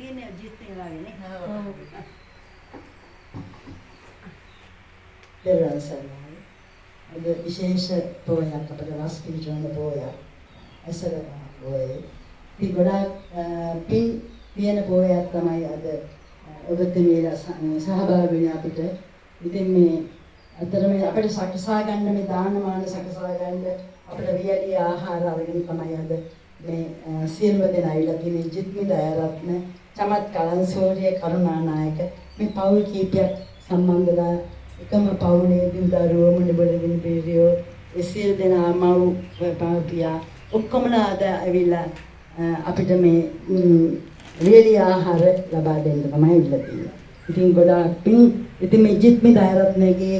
තියෙන්නේ ජීස්තින් ලාගේනේ. දෙවියන් සරණයි. අද විශේෂ පොයක් අපේ රස පිළිජන පොයක්. ඇසල පොයේ. ඉතින් ගොඩාක් පින් තියෙන පොයක් තමයි අද ඔබතුමීලා සහභාගී වෙන්නේ අපිට. ඉතින් මේ අතරම අපිට සකසා ගන්න මේ දානමාන සකසා ගන්න අපිට වියලි ආහාර අරගෙන තමයි අද මේ සියලුම දෙනා ඇවිල්ලා තියෙන ජිත්මි දයාරත්න චමත් කලන්සෝරිය කරුණානායක මේ පවුල් කීපයක් සම්බන්ධලා එකම පවුලේ දරුවෝ මුණබලගෙන පිරියෝ ඒ සියලු දෙනා මව් පාපියා ඔක්කොමලා අද ඇවිල්ලා අපිට මේ වියලි ආහාර ලබා දෙන්න තමයි ඉල්ල තියෙන්නේ. ඉතින් ගොඩාක් පින් ඉතින් මේ ජිත්මි දයාරත්නගේ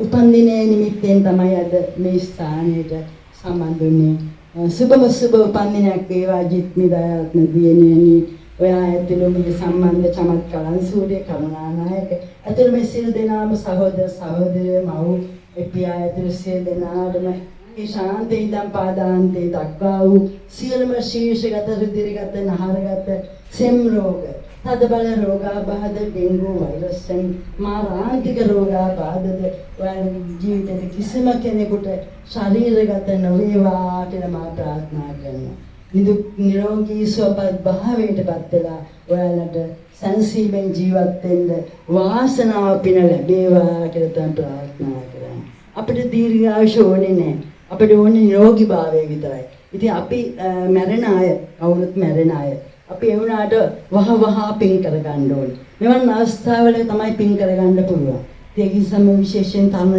උපන්දිනයේ නිමිත්තෙන් තමයි අද මේ ස්ථානයට සම්බන්ධ වෙන්නේ. සුබ උපන්දිනයක් වේවා ජිත්මි දයාරත්න දියණියනි. ඔයා ඇතුළු මේ සම්බන්ධ චමත් කලන්සූරිය කරුණානායක ඇතුළු මේ සිල් දෙනාම සහෝදර සහෝදරිය මව් එපියා ඇතුළු සිල් දෙනාටම මේ ශාන්තේ ඉඳන් පාදාන්තේ දක්වා වූ සියලුම ශීර්ෂගත රුධිරගත නහරගත සෙම් රෝග තදබල රෝගාබාධ ඩෙන්ගු වෛරස් මාරාන්තික රෝගාබාධද ඔයාලගේ ජීවිතේ කිසිම කෙනෙකුට ශරීරගත නොවේවා කියලා මා ප්‍රාර්ථනා කරනවා. නිදුක් නිරෝගී සුවපත් භාවයටපත් වෙලා ඔයාලට සංසීමෙන් ජීවත් වෙන්න වාසනාව පින ලැබේවා කියලා තමයි ප්‍රාර්ථනා කරන්නේ. අපිට දීර්ඝායුෂ ඕනේ නැහැ. අපිට ඕනේ නිරෝගී භාවය විතරයි. ඉතින් අපි මැරෙන අය කවුරුත් මැරෙන අය අපි ඒ වුණාට වහ පින් කරගන්න ඕනේ. මෙවන් අවස්ථාවල තමයි පින් කරගන්න පුළුවන්. ඒක නිසා විශේෂයෙන් තම